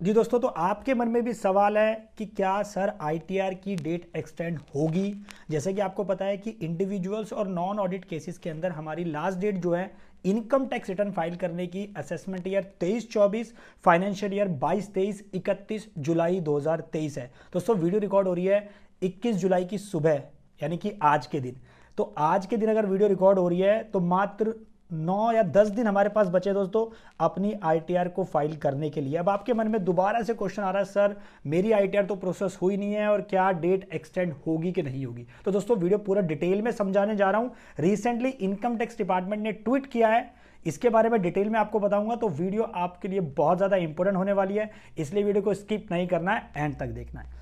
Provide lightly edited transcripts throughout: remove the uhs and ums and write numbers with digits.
जी दोस्तों, तो आपके मन में भी सवाल है कि क्या सर आईटीआर की डेट एक्सटेंड होगी। जैसे कि आपको पता है कि इंडिविजुअल्स और नॉन ऑडिट केसेस के अंदर हमारी लास्ट डेट जो है इनकम टैक्स रिटर्न फाइल करने की असेसमेंट ईयर 23-24, फाइनेंशियल ईयर 22-23, 31 जुलाई 2023 है। दोस्तों वीडियो रिकॉर्ड हो रही है 21 जुलाई की सुबह, यानी कि आज के दिन। तो आज के दिन अगर वीडियो रिकॉर्ड हो रही है तो मात्र 9 या 10 दिन हमारे पास बचे दोस्तों अपनी आईटीआर को फाइल करने के लिए। अब आपके मन में दोबारा से क्वेश्चन आ रहा है, सर मेरी आईटीआर तो प्रोसेस हुई नहीं है और क्या डेट एक्सटेंड होगी कि नहीं होगी। तो दोस्तों वीडियो पूरा डिटेल में समझाने जा रहा हूं। रिसेंटली इनकम टैक्स डिपार्टमेंट ने ट्वीट किया है, इसके बारे में डिटेल में आपको बताऊंगा। तो वीडियो आपके लिए बहुत ज्यादा इंपॉर्टेंट होने वाली है, इसलिए वीडियो को स्किप नहीं करना है, एंड तक देखना है।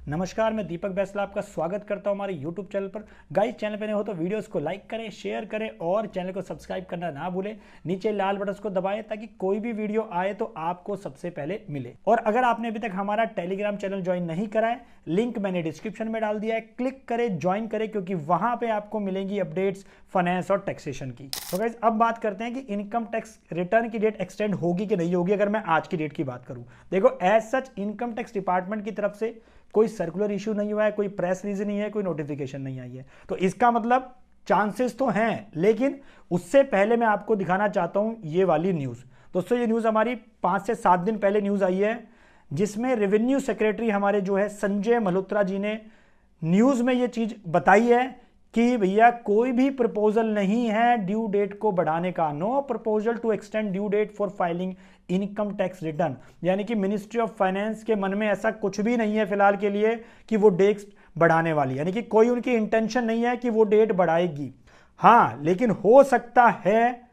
नमस्कार, मैं दीपक बैसला आपका स्वागत करता हूं हमारे YouTube चैनल पर। गाइस, चैनल पे नए हो तो वीडियोस को लाइक करें, शेयर करें और चैनल को सब्सक्राइब करना ना भूलें। नीचे लाल बटन को दबाएं ताकि कोई भी वीडियो आए तो आपको सबसे पहले मिले। और अगर आपने अभी तक हमारा टेलीग्राम चैनल ज्वाइन नहीं करा है, लिंक मैंने डिस्क्रिप्शन में डाल दिया है, क्लिक करें, ज्वाइन करें, क्योंकि वहां पर आपको मिलेंगी अपडेट्स फाइनेंस और टैक्सेशन की। तो गाइस, अब बात करते हैं कि इनकम टैक्स रिटर्न की डेट एक्सटेंड होगी कि नहीं होगी। अगर मैं आज की डेट की बात करूं, देखो as such income tax department की तरफ से कोई सर्कुलर इशू नहीं हुआ है, कोई प्रेस रिलीज नहीं है, कोई नोटिफिकेशन नहीं आई है। तो इसका मतलब चांसेस तो हैं, लेकिन उससे पहले मैं आपको दिखाना चाहता हूं ये वाली न्यूज। दोस्तों ये न्यूज हमारी 5 से 7 दिन पहले न्यूज आई है, जिसमें रेवेन्यू सेक्रेटरी हमारे जो है संजय मल्होत्रा जी ने न्यूज में ये चीज बताई है कि भैया कोई भी प्रपोजल नहीं है ड्यू डेट को बढ़ाने का। No proposal to extend due date for filing income tax return. यानी कि मिनिस्ट्री ऑफ फाइनेंस के मन में ऐसा कुछ भी नहीं है फिलहाल के लिए कि वो डेट बढ़ाने वाली, यानी कि कोई उनकी इंटेंशन नहीं है कि वो डेट बढ़ाएगी। हाँ, लेकिन हो सकता है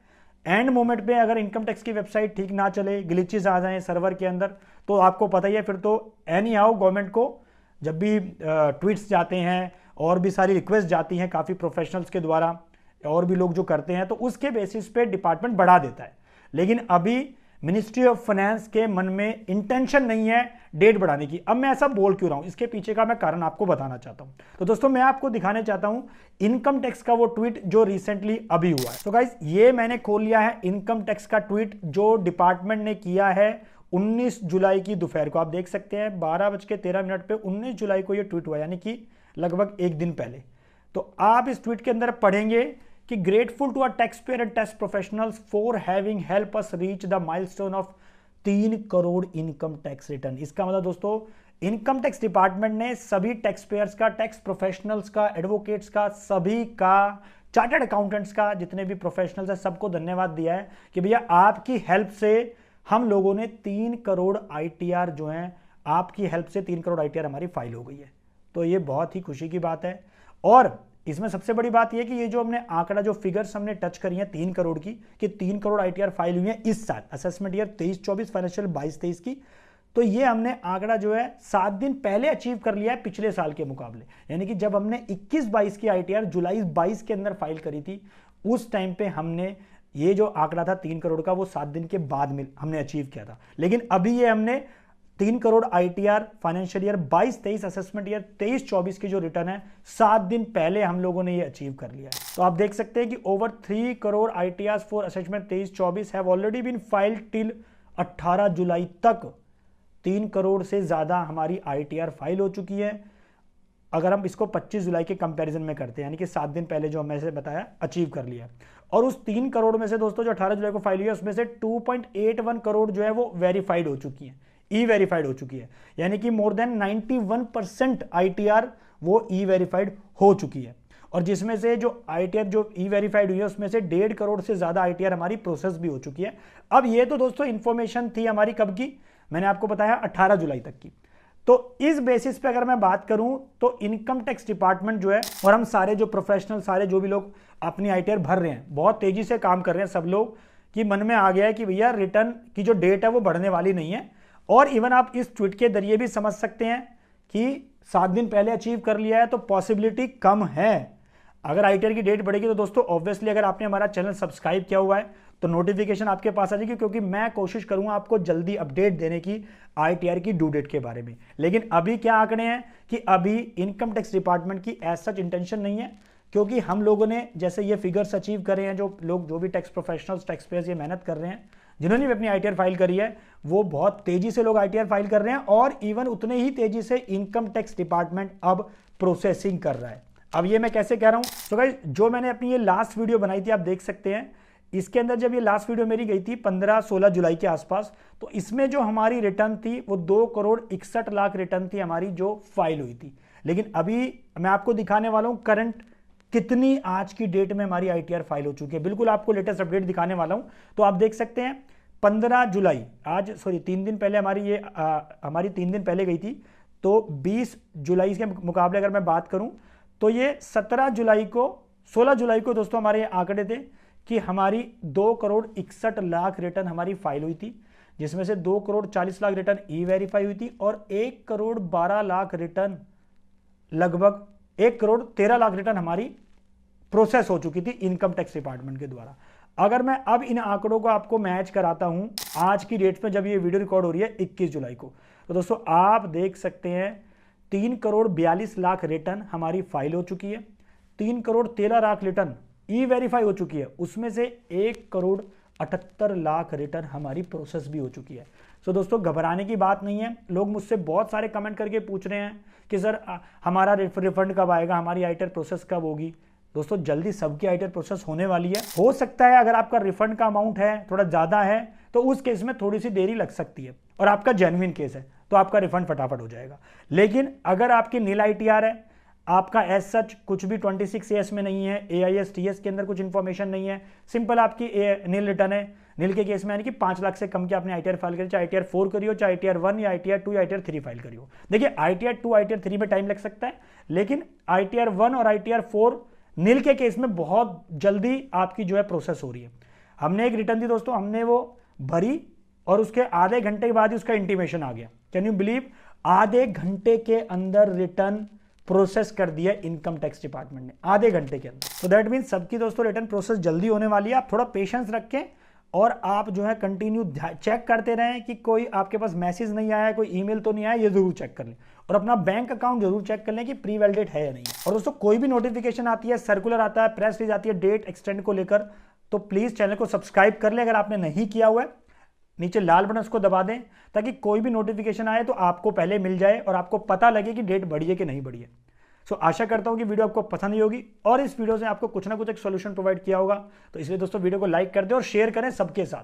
एंड मोमेंट पे अगर इनकम टैक्स की वेबसाइट ठीक ना चले, ग्लिचेस आ जाएं सर्वर के अंदर, तो आपको पता ही है फिर तो एनी हाउ गवर्नमेंट को जब भी ट्वीट्स जाते हैं और भी सारी रिक्वेस्ट जाती हैं काफ़ी प्रोफेशनल्स के द्वारा, और भी लोग जो करते हैं, तो उसके बेसिस पे डिपार्टमेंट बढ़ा देता है। लेकिन अभी मिनिस्ट्री ऑफ फाइनेंस के मन में इंटेंशन नहीं है डेट बढ़ाने की। अब मैं ऐसा बोल क्यों रहा हूं, इसके पीछे का मैं कारण आपको बताना चाहता हूं। तो दोस्तों मैं आपको दिखाने चाहता हूं इनकम टैक्स का वो ट्वीट जो रिसेंटली अभी हुआ है। तो गाइस, ये मैंने खोल लिया है इनकम टैक्स का ट्वीट जो डिपार्टमेंट ने किया है 19 जुलाई की दोपहर को। आप देख सकते हैं 12:13 पे 19 जुलाई को ये ट्वीट हुआ, यानी कि लगभग एक दिन पहले। तो आप इस ट्वीट के अंदर पढ़ेंगे कि grateful to our tax payer and tax professionals for having help us reach the milestone of 3 crore income tax return. इसका मतलब दोस्तों इनकम टैक्स डिपार्टमेंट ने सभी टैक्स पेयर्स का, टैक्स प्रोफेशनल्स का, एडवोकेट्स का, सभी का, चार्टर्ड अकाउंटेंट्स का, जितने भी प्रोफेशनल्स हैं सबको धन्यवाद दिया है कि भैया आपकी हेल्प से हम लोगों ने 3 करोड़ आईटीआर जो है, आपकी हेल्प से 3 करोड़ आईटीआर हमारी फाइल हो गई है। तो ये बहुत ही खुशी की बात है। और इसमें सबसे बड़ी बात यह कि ये जो हमने आंकड़ा, जो फिगर्स हमने टच करी है 3 करोड़ की, कि 3 करोड़ आईटीआर फाइल हुई है इस साल असेसमेंट ईयर 23-24, फाइनेंशियल 22-23 की। तो ये हमने आंकड़ा जो है 7 दिन पहले अचीव कर लिया है पिछले साल के मुकाबले। यानी कि जब हमने 21-22 की आईटीआर जुलाई 22 के अंदर फाइल करी थी, उस टाइम पे हमने ये जो आंकड़ा था 3 करोड़ का, वो 7 दिन के बाद में हमने अचीव किया था। लेकिन अभी ये हमने 3 crore ITR financial year 22-23, assessment year 23-24 की जो रिटर्न है 7 दिन पहले हम लोगों ने ये अचीव कर लिया है। तो आप देख सकते हैं कि over 3 crore ITR for assessment 23-24 have already been filed till 18 July तक। 3 करोड़ से ज्यादा हमारी आईटीआर फाइल हो चुकी है। अगर हम इसको 25 जुलाई के कंपैरिजन में करते हैं, यानी कि 7 दिन पहले जो हमने बताया अचीव कर लिया। और उस 3 करोड़ में से दोस्तों जो 18 जुलाई को फाइल हुई है, उसमें से 2.81 करोड़ जो है वो वेरीफाइड हो चुकी है, ई वेरीफाइड हो चुकी है। यानी कि मोर देन 91% आईटीआर वो ई वेरीफाइड हो चुकी है। और जिसमें से जो आईटीआर जो ई वेरीफाइड हुई है, उसमें से 1.5 करोड़ से ज्यादा आईटीआर हमारी प्रोसेस भी हो चुकी है। अब ये तो दोस्तों इंफॉर्मेशन थी हमारी कब की, मैंने आपको बताया 18 जुलाई तक की। तो इस बेसिस पे अगर मैं बात करूं तो इनकम टैक्स डिपार्टमेंट जो है, और हम सारे जो प्रोफेशनल, सारे जो भी लोग अपनी आईटीआर भर रहे हैं, बहुत तेजी से काम कर रहे हैं सब लोग, कि मन में आ गया है कि भैया रिटर्न की जो डेट है वो बढ़ने वाली नहीं है। और इवन आप इस ट्वीट के जरिए भी समझ सकते हैं कि 7 दिन पहले अचीव कर लिया है तो पॉसिबिलिटी कम है। अगर आईटीआर की डेट बढ़ेगी तो दोस्तों ऑब्वियसली अगर आपने हमारा चैनल सब्सक्राइब किया हुआ है तो नोटिफिकेशन आपके पास आ जाएगी, क्योंकि मैं कोशिश करूंगा आपको जल्दी अपडेट देने की आईटीआर की ड्यू डेट के बारे में। लेकिन अभी क्या आंकड़े हैं कि अभी इनकम टैक्स डिपार्टमेंट की एज सच इंटेंशन नहीं है क्योंकि हम लोगों ने जैसे ये फिगर्स अचीव करे हैं, जो लोग जो भी टैक्स प्रोफेशनल्स टैक्स पेयर्स ये मेहनत कर रहे हैं, जिन्होंने भी अपनी आईटीआर फाइल करी है, वो बहुत तेजी से लोग आईटीआर फाइल कर रहे हैं और इवन उतने ही तेजी से इनकम टैक्स डिपार्टमेंट अब प्रोसेसिंग कर रहा है। अब ये मैं कैसे कह रहा हूं, तो गाइस जो मैंने अपनी ये लास्ट वीडियो बनाई थी आप देख सकते हैं, इसके अंदर जब ये लास्ट वीडियो मेरी गई थी 15-16 जुलाई के आसपास, तो इसमें जो हमारी रिटर्न थी वो 2,61,00,000 रिटर्न थी हमारी जो फाइल हुई थी। लेकिन अभी मैं आपको दिखाने वाला हूं करंट कितनी आज की डेट में हमारी आईटीआर फाइल हो चुकी है, बिल्कुल आपको लेटेस्ट अपडेट दिखाने वाला हूं। तो आप देख सकते हैं 15 जुलाई, आज सॉरी 3 दिन पहले हमारी 3 दिन पहले गई थी, तो 20 जुलाई के मुकाबले अगर मैं बात करूं तो ये 16 जुलाई को दोस्तों हमारे ये आंकड़े थे कि हमारी 2,61,00,000 रिटर्न हमारी फाइल हुई थी, जिसमें से 2,40,00,000 रिटर्न ई वेरीफाई हुई थी और 1,12,00,000 रिटर्न, लगभग 1,13,00,000 रिटर्न हमारी प्रोसेस हो चुकी थी इनकम टैक्स डिपार्टमेंट के द्वारा। अगर मैं अब इन आंकड़ों को आपको मैच कराता हूं आज की डेट में, जब ये वीडियो रिकॉर्ड हो रही है 21 जुलाई को, तो दोस्तों आप देख सकते हैं 3,42,00,000 रिटर्न हमारी फाइल हो चुकी है, 3,13,00,000 रिटर्न ई वेरीफाई हो चुकी है, उसमें से 1,78,00,000 रिटर्न हमारी प्रोसेस भी हो चुकी है। तो दोस्तों घबराने की बात नहीं है। लोग मुझसे बहुत सारे कमेंट करके पूछ रहे हैं कि सर हमारा रिफंड कब आएगा, हमारी आईटीआर प्रोसेस कब होगी। दोस्तों जल्दी सबकी आईटीआर प्रोसेस होने वाली है। हो सकता है अगर आपका रिफंड का अमाउंट है थोड़ा ज्यादा है तो उस केस में थोड़ी सी देरी लग सकती है, और आपका जेन्युइन केस है तो आपका रिफंड फटाफट हो जाएगा। लेकिन अगर आपकी नील आईटीआर है, आपका एज सच कुछ भी 26AS में नहीं है, AIS TS के अंदर कुछ इंफॉर्मेशन नहीं है, सिंपल आपकी नील रिटर्न है, नील के केस में यानी कि 5 लाख से कम की आपने आईटीआर फाइल करी, चाहे आईटीआर 4 करी हो, चाहे आईटीआर 1 या आईटीआर 2 या आईटीआर 3 फाइल करी हो। देखिए आईटीआर 2 आईटीआर 3 में टाइम लग सकता है, लेकिन आईटीआर 1 और आईटीआर 4 नील के केस में बहुत जल्दी आपकी जो है प्रोसेस हो रही है। हमने एक रिटर्न दी दोस्तों, हमने वो भरी और उसके आधे घंटे के बाद ही उसका इंटीमेशन आ गया। कैन यू बिलीव, आधे घंटे के अंदर रिटर्न प्रोसेस कर दिया इनकम टैक्स डिपार्टमेंट ने, आधे घंटे के अंदर। तो दैट मीन सबकी दोस्तों रिटर्न प्रोसेस जल्दी होने वाली है। आप थोड़ा पेशेंस रखें और आप जो है कंटिन्यू चेक करते रहें कि कोई आपके पास मैसेज नहीं आया है, कोई ईमेल तो नहीं आया, ये जरूर चेक कर लें। और अपना बैंक अकाउंट जरूर चेक कर लें कि प्री वैलिडेट है या नहीं। और दोस्तों कोई भी नोटिफिकेशन आती है, सर्कुलर आता है, प्रेस रिलीज आती है डेट एक्सटेंड को लेकर, तो प्लीज चैनल को सब्सक्राइब कर लें अगर आपने नहीं किया हुआ है। नीचे लाल बटन उसको दबा दें ताकि कोई भी नोटिफिकेशन आए तो आपको पहले मिल जाए और आपको पता लगे कि डेट बढ़ी है कि नहीं बढ़ी है। सो आशा करता हूं कि वीडियो आपको पसंद ही होगी और इस वीडियो से आपको कुछ ना कुछ एक सॉल्यूशन प्रोवाइड किया होगा। तो इसलिए दोस्तों वीडियो को लाइक कर दें और शेयर करें सबके साथ,